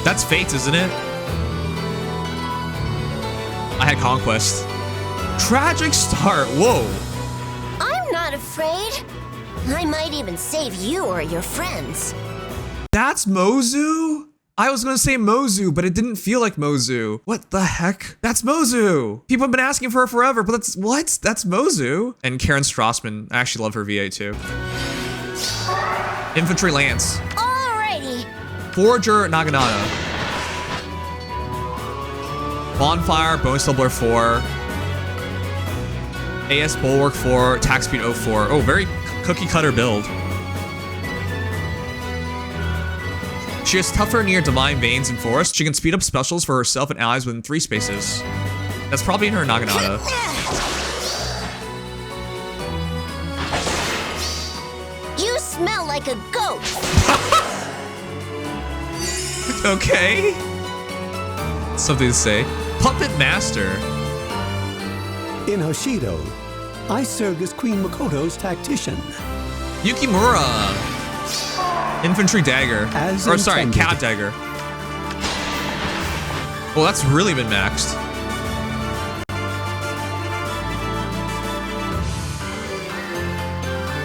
That's Fates, isn't it? I had Conquest. Tragic start. Whoa. I'm not afraid. I might even save you or your friends. That's Mozu? I was gonna say Mozu, but it didn't feel like Mozu. What the heck? That's Mozu. People have been asking for her forever, but that's what? That's Mozu. And Karen Strassman. I actually love her VA too. Infantry Lance. Alrighty. Forager Naginata. Bonfire, Bonus Doubler 4. AS Bulwark 4, attack speed 04. Oh, very cookie cutter build. She is tougher near Divine Veins and Forest. She can speed up specials for herself and allies within 3 spaces. That's probably in her Naginata. You smell like a goat. Okay. Something to say. Puppet Master. In Hoshido, I served as Queen Makoto's tactician. Yukimura. Infantry Dagger. Or sorry, Cat Dagger. Well, that's really been maxed.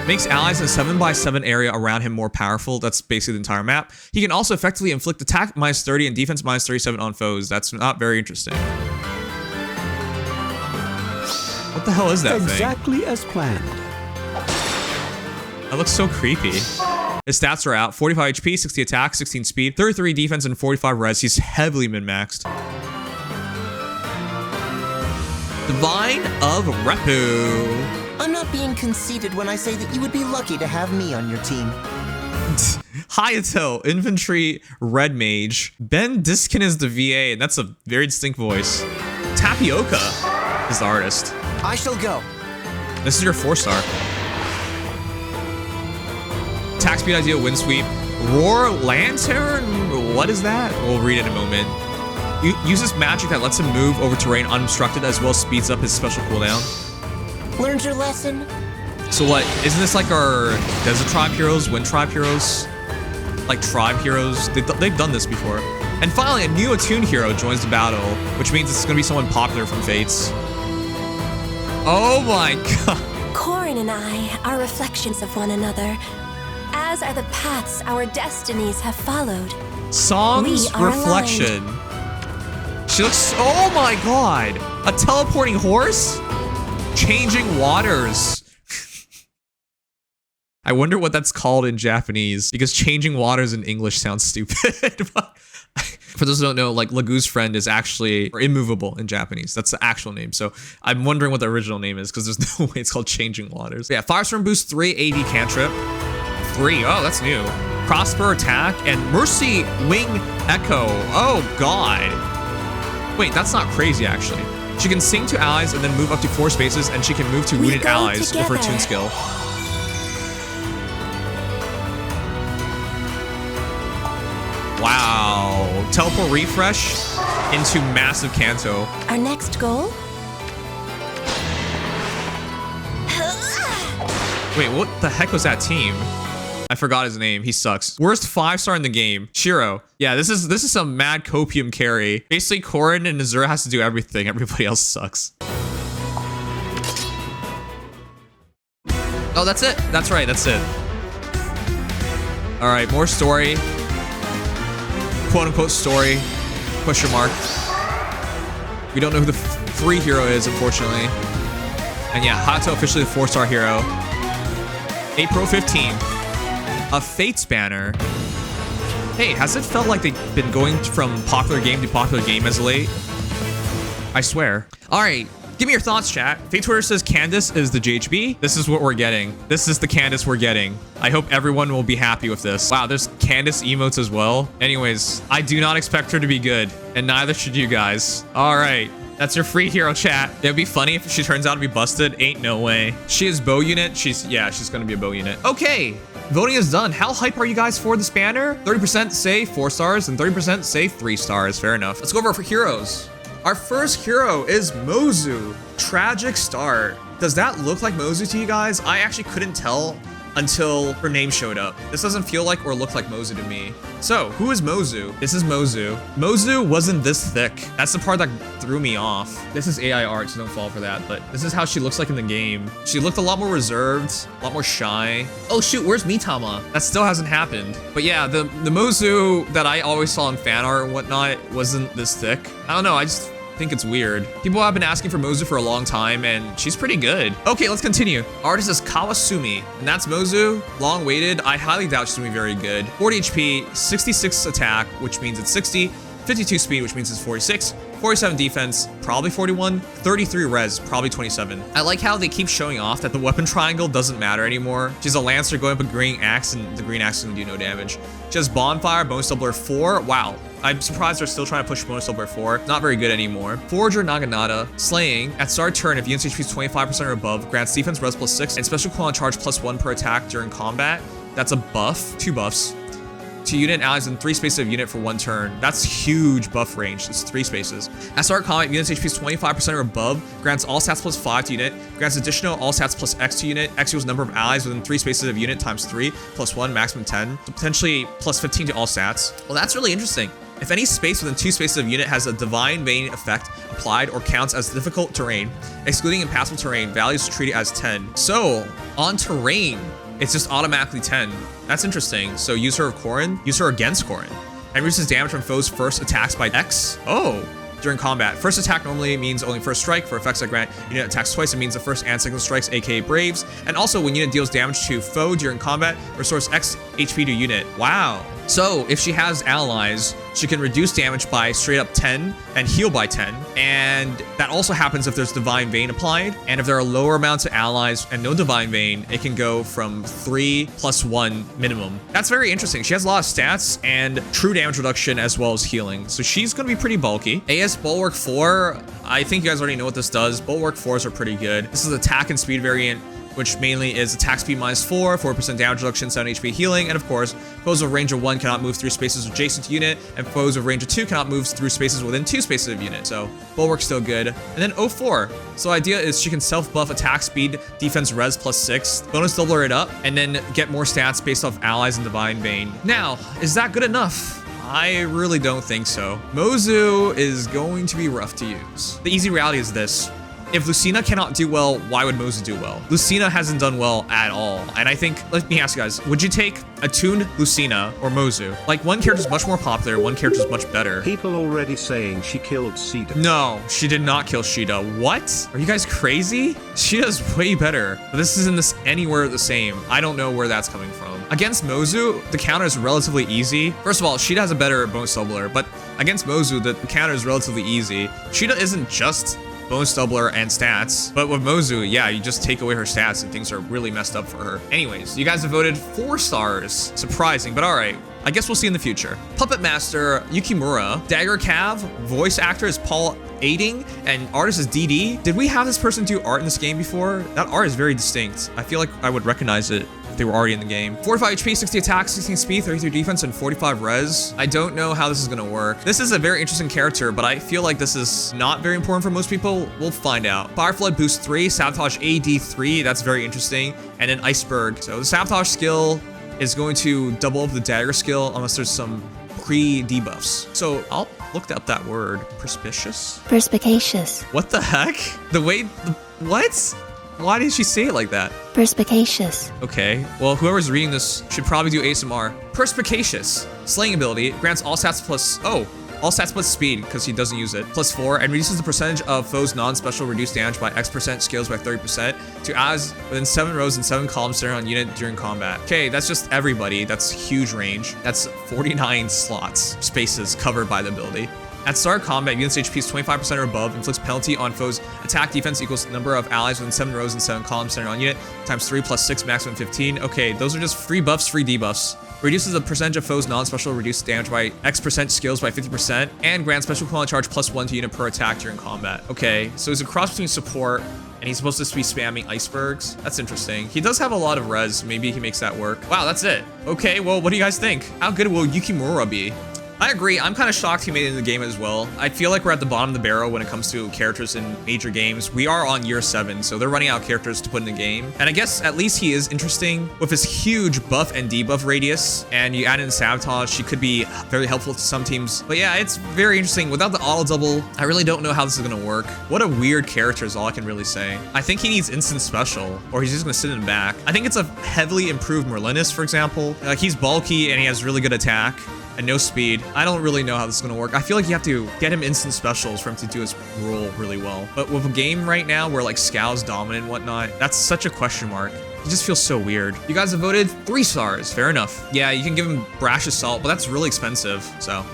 Makes allies in a 7x7 area around him more powerful. That's basically the entire map. He can also effectively inflict attack -30 and defense -37 on foes. That's not very interesting. What the hell is that thing? Exactly as planned. That looks so creepy. His stats are out. 45 HP, 60 attack, 16 speed, 33 defense, and 45 res. He's heavily min-maxed. Divine of Repu. I'm not being conceited when I say that you would be lucky to have me on your team. Hayato, Infantry Red Mage. Ben Diskin is the VA, and that's a very distinct voice. Tapioca is the artist. I shall go. This is your 4-star. Attack speed idea, wind sweep. Roar Lantern? What is that? We'll read it in a moment. Uses magic that lets him move over terrain unobstructed as well as speeds up his special cooldown. Learned your lesson? So what, isn't this like our Desert Tribe heroes, Wind Tribe heroes? Like Tribe heroes? They've done this before. And finally, a new Attuned hero joins the battle, which means it's gonna be someone popular from Fates. Oh my god. Corin and I are reflections of one another, as are the paths our destinies have followed. Song's reflection. She looks, oh my god. A teleporting horse? Changing waters. I wonder what that's called in Japanese, because changing waters in English sounds stupid. For those who don't know, like Lagu's friend is actually immovable in Japanese. That's the actual name. So I'm wondering what the original name is, because there's no way it's called changing waters. Yeah, Firestorm boost 3 AD cantrip. 3, oh, that's new. Prosper attack and Mercy Wing Echo. Oh god. Wait, that's not crazy actually. She can sing to allies and then move up to 4 spaces, and she can move to wounded allies with her tune skill. Wow. Teleport refresh into massive Kanto. Our next goal? Wait, what the heck was that team? I forgot his name. He sucks. Worst 5-star in the game. Shiro. Yeah, this is some mad copium carry. Basically, Corin and Azura has to do everything. Everybody else sucks. Oh, that's it. That's right. That's it. All right, more story. Quote unquote story. Question mark. We don't know who the free hero is, unfortunately. And yeah, Hayato officially the 4-star hero. April 15th. A Fates banner. Hey, has it felt like they've been going from popular game to popular game as of late? I swear. All right, give me your thoughts, chat. Fate Twitter says Candace is the JHB. This is what we're getting. This is the Candace we're getting. I hope everyone will be happy with this. Wow, there's Candace emotes as well. Anyways, I do not expect her to be good, and neither should you guys. All right. That's your free hero, chat. It'd be funny if she turns out to be busted. Ain't no way. She is bow unit. She's gonna be a bow unit. Okay, voting is done. How hype are you guys for this banner? 30% say 4 stars and 30% say 3 stars. Fair enough. Let's go over for heroes. Our first hero is Mozu. Tragic start. Does that look like Mozu to you guys? I actually couldn't tell until her name showed up. This doesn't feel like or look like Mozu to me. So, who is Mozu? This is Mozu. Mozu wasn't this thick. That's the part that threw me off. This is AI art, so don't fall for that, but this is how she looks like in the game. She looked a lot more reserved, a lot more shy. Oh shoot, where's Mitama? That still hasn't happened. But yeah, the Mozu that I always saw in fan art and whatnot wasn't this thick. I don't know, I just think it's weird. People have been asking for Mozu for a long time, and she's pretty good. Okay, let's continue. Artist is Kawasumi, and that's Mozu. Long waited. I highly doubt she's gonna be very good. 40 HP, 66 attack, which means it's 60, 52 speed, which means it's 46, 47 defense, probably 41, 33 res, probably 27. I like how they keep showing off that the weapon triangle doesn't matter anymore. She's a Lancer going up a green axe, and the green axe is gonna do no damage. She has Bonfire, Bonus Doubler 4. Wow. I'm surprised they're still trying to push Bonus Doubler 4. Not very good anymore. Forager Naginata, Slaying. At start turn, if unit's HP is 25% or above, grants defense res +6 and special cooldown charge +1 per attack during combat. That's a buff, 2 buffs. To unit allies in 3 spaces of unit for 1 turn. That's huge buff range. It's 3 spaces. At start combat, unit's HP is 25% or above, grants all stats +5 to unit, grants additional all stats +X to unit. X equals number of allies within 3 spaces of unit times 3 +1, maximum 10. So potentially +15 to all stats. Well, that's really interesting. If any space within 2 spaces of unit has a Divine Vein effect applied or counts as difficult terrain, excluding impassable terrain, values treated as 10. So, on terrain, it's just automatically 10. That's interesting. So use her of Corrin, use her against Corrin, and reduces damage from foes' first attacks by X. Oh, during combat. First attack normally means only first strike. For effects that grant unit attacks twice, it means the first and second strikes, aka Braves. And also when unit deals damage to foe during combat, restores X HP to unit. Wow. So if she has allies, she can reduce damage by straight up 10 and heal by 10. And that also happens if there's Divine Vein applied. And if there are lower amounts of allies and no Divine Vein, it can go from 3 + 1 minimum. That's very interesting. She has a lot of stats and true damage reduction as well as healing. So she's going to be pretty bulky. AS Bulwark 4, I think you guys already know what this does. Bulwark 4s are pretty good. This is attack and speed variant, which mainly is attack speed -4, 4% damage reduction, 7 HP healing, and of course, foes of range of 1 cannot move through spaces adjacent to unit, and foes of range of 2 cannot move through spaces within 2 spaces of unit. So Bulwark's still good. And then 04. So idea is she can self-buff attack speed, defense res +6, bonus doubler it up, and then get more stats based off allies and Divine Vein. Now, is that good enough? I really don't think so. Mozu is going to be rough to use. The easy reality is this. If Lucina cannot do well, why would Mozu do well? Lucina hasn't done well at all. And I think, let me ask you guys, would you take Attuned Lucina or Mozu? Like, one character is much more popular, one character is much better. People already saying she killed Sheeta. No, she did not kill Sheeta. What? Are you guys crazy? Sheeta's way better. But this isn't anywhere the same. I don't know where that's coming from. Against Mozu, the counter is relatively easy. First of all, Sheeta has a better bonus doubler, but against Mozu, the counter is relatively easy. Sheeta isn't just bonus doubler and stats, but with Mozu, yeah, you just take away her stats and things are really messed up for her. Anyways, you guys have voted 4 stars. Surprising, but all right. I guess we'll see in the future. Puppet Master Yukimura, Dagger Cav, voice actor is Paul Aiding, and artist is DD. Did we have this person do art in this game before? That art is very distinct. I feel like I would recognize it if they were already in the game. 45 HP, 60 attack, 16 speed, 33 defense, and 45 res. I don't know how this is gonna work. This is a very interesting character, but I feel like this is not very important for most people. We'll find out. Fire Flood boost 3, Sabotage AD 3, that's very interesting, and then Iceberg. So the Sabotage skill is going to double up the dagger skill unless there's some pre-debuffs. So I'll look up that word. Perspicacious? Perspicacious. What the heck? What? Why did she say it like that? Perspicacious. Okay, well, whoever's reading this should probably do ASMR. Perspicacious. Slaying ability grants all stats plus speed, because he doesn't use it, +4, and reduces the percentage of foes non-special reduced damage by X%, scales by 30%, to allies within 7 rows and 7 columns centered on unit during combat. Okay, that's just everybody. That's huge range. That's 49 spaces covered by the ability. At start combat, unit's HP is 25% or above, inflicts penalty on foes' attack defense equals number of allies within 7 rows and 7 columns centered on unit, times 3 + 6, maximum 15. Okay, those are just free buffs, free debuffs. Reduces the percentage of foes non-special reduced damage by X%, skills by 50%, and grants special cooldown charge +1 to unit per attack during combat. Okay, so he's a cross between support, and he's supposed to be spamming icebergs. That's interesting. He does have a lot of res. Maybe he makes that work. Wow, that's it. Okay, well, what do you guys think? How good will Yukimura be? I I agree. I'm kind of shocked he made it in the game as well. I feel like we're at the bottom of the barrel when it comes to characters in major games. We are on year 7, so they're running out of characters to put in the game. And I guess at least he is interesting with his huge buff and debuff radius. And you add in Sabotage, she could be very helpful to some teams. But yeah, it's very interesting. Without the auto double, I really don't know how this is going to work. What a weird character is all I can really say. I think he needs instant special, or he's just going to sit in the back. I think it's a heavily improved Merlinus, for example. Like, he's bulky and he has really good attack and no speed. I don't really know how this is going to work. I feel like you have to get him instant specials for him to do his role really well. But with a game right now where like Scow's dominant and whatnot, that's such a question mark. It just feels so weird. You guys have voted 3 stars. Fair enough. Yeah, you can give him Brash Assault, but that's really expensive, so.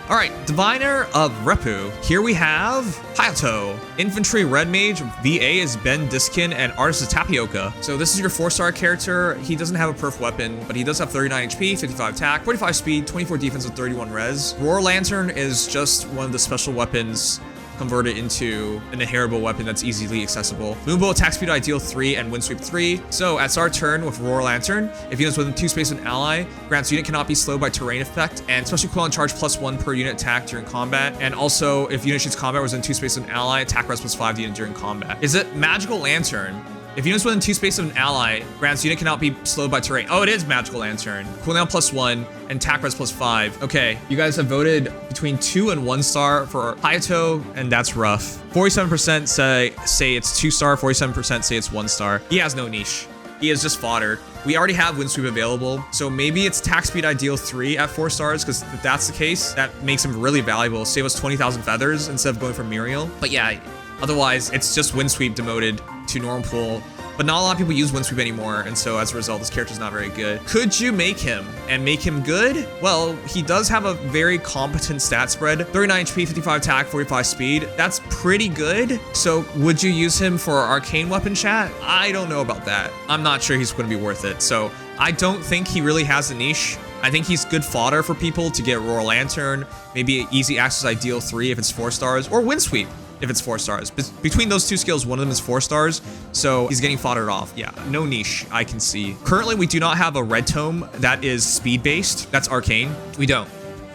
All right, Diviner of Repu. Here we have Hayato. Infantry Red Mage, VA is Ben Diskin, and Artist is Tapioca. So this is your 4-star character. He doesn't have a perf weapon, but he does have 39 HP, 55 attack, 45 speed, 24 defense, and 31 res. Roar Lantern is just one of the special weapons converted into an inheritable weapon that's easily accessible. Moonbow attack speed ideal 3 and wind sweep 3. So at start turn with Roar Lantern, if units within 2 space of an ally, grants unit cannot be slowed by terrain effect, and special cooldown charge +1 per unit attack during combat. And also if unit shoots combat within 2 space of an ally, attack res +5 to unit during combat. Is it Magical Lantern? If units within 2 space of an ally, grants unit cannot be slowed by terrain. Oh, it is Magical Lantern. Cooldown +1 and attack res +5. Okay, you guys have voted between 2 and 1 star for Hayato, and that's rough. 47% say it's 2 star, 47% say it's 1 star. He has no niche. He is just fodder. We already have wind sweep available, so maybe it's attack speed ideal 3 at 4 stars, because if that's the case, that makes him really valuable. Save us 20,000 feathers instead of going for Muriel. But yeah, otherwise, it's just wind sweep demoted to normal pool. But not a lot of people use wind sweep anymore, and so as a result, this character's not very good. Could you make him and make him good? Well, he does have a very competent stat spread. 39 HP, 55 attack, 45 speed. That's pretty good. So would you use him for arcane weapon, chat? I don't know about that. I'm not sure he's going to be worth it. So I don't think he really has a niche. I think he's good fodder for people to get Roar Lantern, maybe easy access ideal 3 if it's 4 stars, or wind sweep if it's 4 stars. Between those 2 skills, one of them is 4 stars, so he's getting foddered off. Yeah, no niche I can see. Currently, we do not have a red tome that is speed-based. That's arcane. We don't.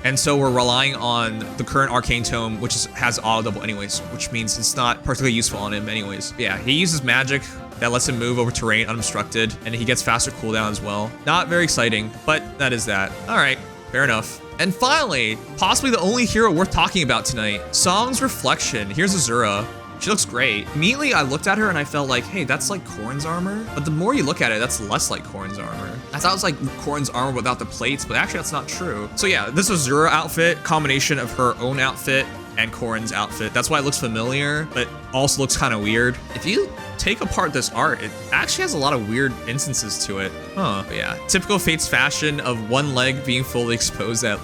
And so we're relying on the current arcane tome, which has auto double anyways, which means it's not particularly useful on him anyways. But yeah, he uses magic that lets him move over terrain unobstructed, and he gets faster cooldown as well. Not very exciting, but that is that. All right, fair enough. And finally, possibly the only hero worth talking about tonight, Song's Reflection. Here's Azura. She looks great. Immediately, I looked at her and I felt like, hey, that's like Corrin's armor. But the more you look at it, that's less like Corrin's armor. I thought it was like Corrin's armor without the plates, but actually that's not true. So yeah, this Azura outfit, combination of her own outfit and Corrin's outfit. That's why it looks familiar, but also looks kind of weird. If you take apart this art, it actually has a lot of weird instances to it. Huh. But yeah, typical Fates fashion of one leg being fully exposed at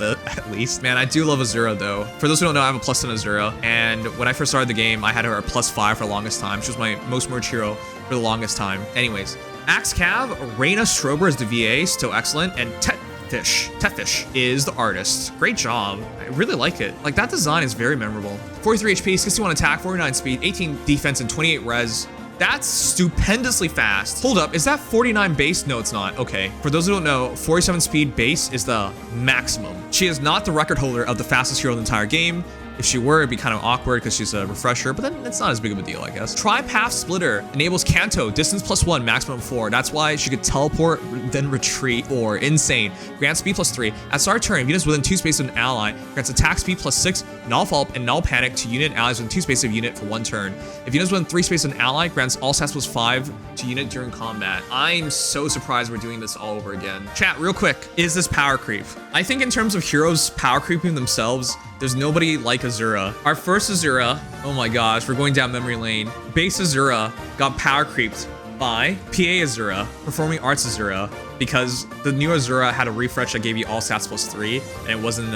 least. Man, I do love Azura though. For those who don't know, I have a +10 Azura, and when I first started the game, I had her at +5 for the longest time. She was my most merged hero for the longest time. Anyways, Axe Cav, Reyna Strober is the VA, still excellent, and Tetfish is the artist. Great job. I really like it. Like, that design is very memorable. 43 HP, 61 attack, 49 speed, 18 defense, and 28 res. That's stupendously fast. Hold up, is that 49 base? No, it's not. Okay. For those who don't know, 47 speed base is the maximum. She is not the record holder of the fastest hero in the entire game. If she were, it'd be kind of awkward because she's a refresher, but then it's not as big of a deal, I guess. Tri-Path Splitter enables Kanto, distance +1, maximum 4. That's why she could teleport, then retreat, or insane. Grants speed +3. At start turn, if units within 2 space of an ally, grants attack speed +6, null fault, and null panic to unit allies within 2 space of unit for 1 turn. If units within 3 space of an ally, grants all stats +5 to unit during combat. I'm so surprised we're doing this all over again. Chat, real quick, is this power creep? I think in terms of heroes power creeping themselves, there's nobody like Azura. Our first Azura, oh my gosh, we're going down memory lane. Base Azura got power creeped by PA Azura, Performing Arts Azura, because the new Azura had a refresh that gave you all stats +3, and it wasn't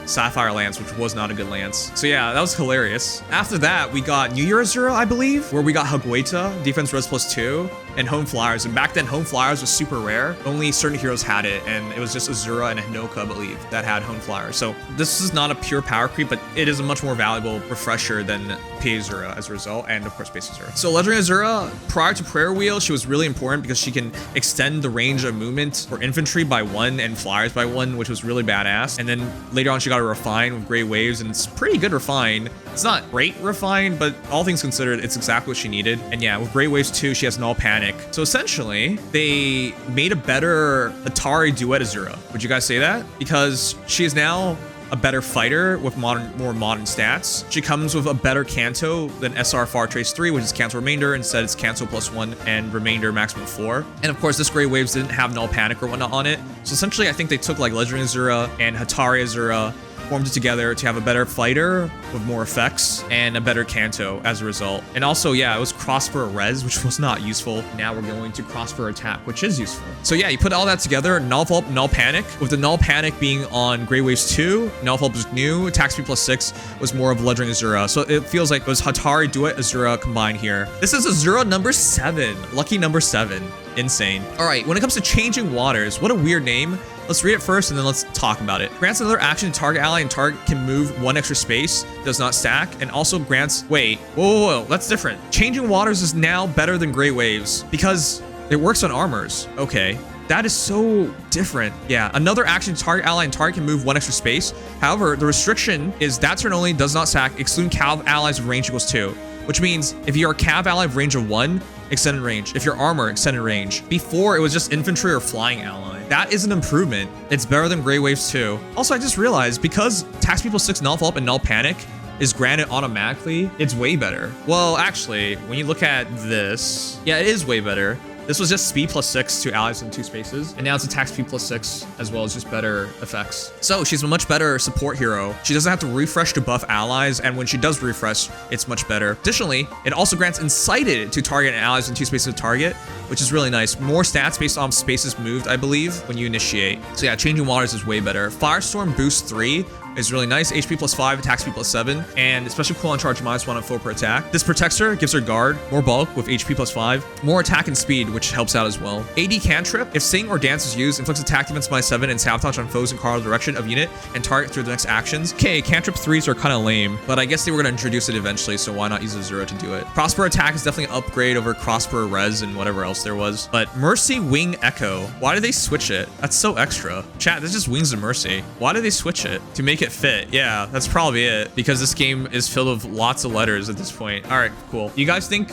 Sapphire Lance, which was not a good lance. So yeah, that was hilarious. After that, we got New Year Azura, I believe, where we got Hagueta, defense res +2, and Home Flyers. And back then, Home Flyers was super rare. Only certain heroes had it, and it was just Azura and Hinoka, I believe, that had Home Flyers. So this is not a pure power creep, but it is a much more valuable refresher than Feh Azura as a result, and of course Base Azura. So Legendary Azura, prior to Prayer Wheel, she was really important because she can extend the range of movement for infantry by 1 and flyers by 1, which was really badass. And then later on, she got a refine with Great Waves, and it's pretty good refine. It's not great refine, but all things considered, it's exactly what she needed. And yeah, with Great Waves 2, she has Null Panic. So essentially, they made a better Atari Duet Azura. Would you guys say that? Because she is now a better fighter with more modern stats. She comes with a better Canto than SR Far Trace 3, which is Canto Remainder. Instead, it's Canto +1 and Remainder maximum 4. And of course, this Great Waves didn't have Null Panic or whatnot on it. So essentially, I think they took like Legendary Azura and Hatari Azura, formed it together to have a better fighter with more effects and a better Canto as a result. And also, yeah, it was crossfire res, which was not useful. Now we're going to crossfire attack, which is useful. So yeah, you put all that together, Null Pulp, Null Panic. With the Null Panic being on Great Waves 2, Null Pulp was new, attack speed +6 was more of Legendary Azura. So it feels like it was Hatari Duet Azura combined here. This is Azura number 7, lucky number 7. Insane. All right, when it comes to Changing Waters, what a weird name. Let's read it first and then let's talk about it. Grants another action to target ally and target can move 1 extra space, does not stack, and also grants, wait, whoa, that's different. Changing Waters is now better than Great Waves because it works on armors. Okay, that is so different. Yeah, another action to target ally and target can move 1 extra space. However, the restriction is that turn only, does not stack, excluding Cav allies with range equals 2, which means if you're a Cav ally with range of 1, extended range. If you're armor, extended range. Before, it was just infantry or flying ally. That is an improvement. It's better than Great Waves 2. Also, I just realized because Tax People 6 Null Pulp and Null Panic is granted automatically, it's way better. Well, actually, when you look at this, yeah, it is way better. This was just speed +6 to allies in 2 spaces, and now it's attack speed +6 as well as just better effects. So she's a much better support hero. She doesn't have to refresh to buff allies, and when she does refresh, it's much better. Additionally, it also grants incited to target allies in 2 spaces of target, which is really nice. More stats based on spaces moved, I believe, when you initiate. So yeah, Changing Waters is way better. Firestorm Boost 3 is really nice. HP +5, attack speed +7, and especially cooldown charge -1 on 4 per attack. This protects her, gives her guard, more bulk with HP +5, more attack and speed, which helps out as well. AD Cantrip, if Sing or Dance is used, inflicts attack defense -7 and sabotage on foes in cardinal direction of unit and target through the next actions. Okay, Cantrip 3s are kind of lame, but I guess they were going to introduce it eventually, so why not use Azura to do it? Crossbow attack is definitely an upgrade over crossbow res and whatever else there was. But Mercy Wing Echo, why did they switch it? That's so extra. Chat, this just Wings of Mercy. Why did they switch it? To make it fit. Yeah, that's probably it, because this game is filled with lots of letters at this point. All right, cool. You guys think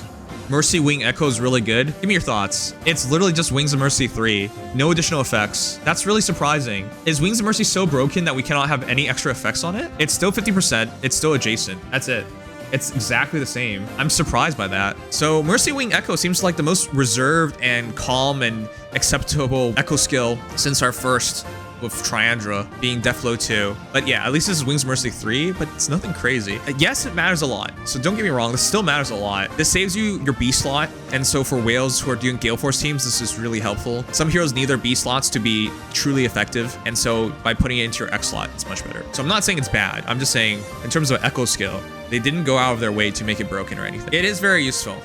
Mercy Wing Echo is really good? Give me your thoughts. It's literally just Wings of Mercy 3. No additional effects. That's really surprising. Is Wings of Mercy so broken that we cannot have any extra effects on it? It's still 50%. It's still adjacent. That's it. It's exactly the same. I'm surprised by that. So Mercy Wing Echo seems like the most reserved and calm and acceptable Echo skill since our first with Triandra being Deathflow 2. But yeah, at least this is Wings of Mercy 3, but it's nothing crazy. Yes, it matters a lot. So don't get me wrong, this still matters a lot. This saves you your B slot. And so for whales who are doing Gale Force teams, this is really helpful. Some heroes need their B slots to be truly effective. And so by putting it into your X slot, it's much better. So I'm not saying it's bad. I'm just saying in terms of Echo skill, they didn't go out of their way to make it broken or anything. It is very useful.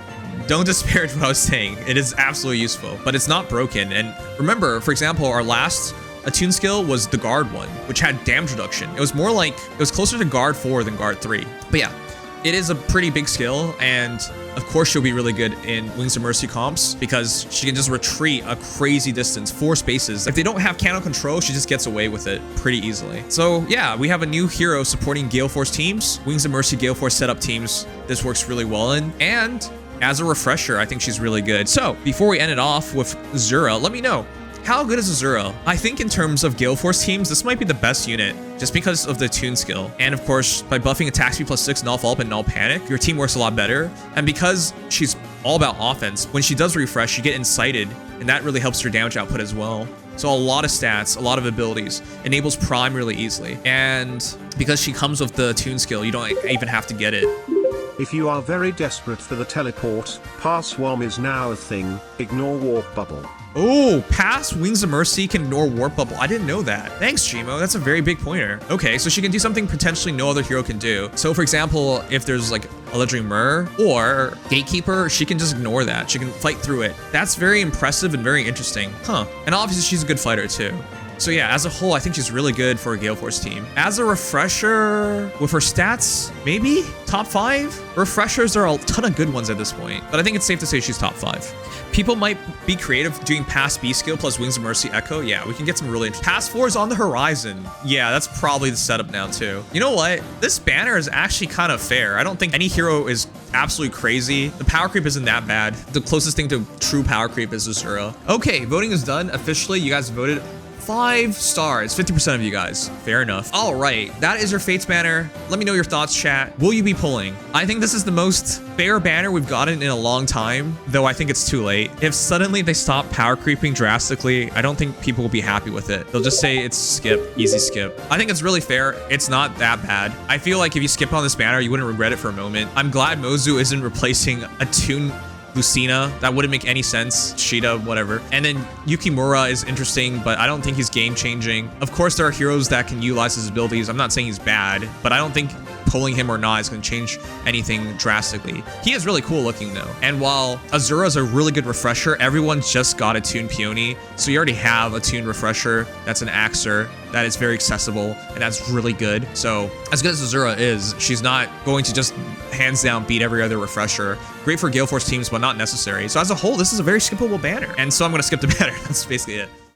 Don't disparage what I was saying. It is absolutely useful, but it's not broken. And remember, for example, our last Attune skill was the guard one, which had damage reduction. It was more like, it was closer to guard 4 than guard 3. But yeah, it is a pretty big skill, and of course she'll be really good in Wings of Mercy comps because she can just retreat a crazy distance, 4 spaces. If they don't have cannon control, she just gets away with it pretty easily. So yeah, we have a new hero supporting Gale Force teams, Wings of Mercy Gale Force setup teams. This works really well in, and as a refresher, I think she's really good. So before we end it off with Azura, let me know, how good is Azura? I think in terms of Gale Force teams, this might be the best unit just because of the Attune skill. And of course, by buffing attack speed +6, Null Pulp, and Null Panic, your team works a lot better. And because she's all about offense, when she does refresh, you get incited, and that really helps your damage output as well. So a lot of stats, a lot of abilities, enables Prime really easily. And because she comes with the Attune skill, you don't even have to get it. If you are very desperate for the teleport, Pass Wom is now a thing. Ignore Warp Bubble. Oh, pass Wings of Mercy can ignore Warp Bubble. I didn't know that. Thanks, Gmo. That's a very big pointer. Okay, so she can do something potentially no other hero can do. So for example, if there's like a Legendary Myrrh or Gatekeeper, she can just ignore that. She can fight through it. That's very impressive and very interesting. Huh. And obviously she's a good fighter too. So yeah, as a whole, I think she's really good for a Gale Force team. As a refresher, with her stats, maybe top 5? Refreshers are a ton of good ones at this point, but I think it's safe to say she's top 5. People might be creative doing Pass B skill plus Wings of Mercy Echo. Yeah, we can get some really interesting. Pass 4 is on the horizon. Yeah, that's probably the setup now too. You know what? This banner is actually kind of fair. I don't think any hero is absolutely crazy. The power creep isn't that bad. The closest thing to true power creep is Azura. Okay, voting is done. Officially, you guys voted 5 stars, 50% of you guys. Fair enough. All right, that is your Fates banner. Let me know your thoughts, chat. Will you be pulling? I think this is the most fair banner we've gotten in a long time, though I think it's too late. If suddenly they stop power creeping drastically, I don't think people will be happy with it. They'll just say it's skip, easy skip. I think it's really fair. It's not that bad. I feel like if you skip on this banner, you wouldn't regret it for a moment. I'm glad Mozu isn't replacing Attuned Lucina. That wouldn't make any sense. Shida, whatever. And then Yukimura is interesting, but I don't think he's game changing. Of course, there are heroes that can utilize his abilities. I'm not saying he's bad, but I don't think pulling him or not is going to change anything drastically. He is really cool looking though. And while Azura is a really good refresher, everyone just got Attuned Peony. So you already have a tuned refresher. That's an Axer. That is very accessible and that's really good. So as good as Azura is, she's not going to just hands down beat every other refresher. Great for Gale Force teams, but not necessary. So as a whole, this is a very skippable banner. And so I'm going to skip the banner. That's basically it.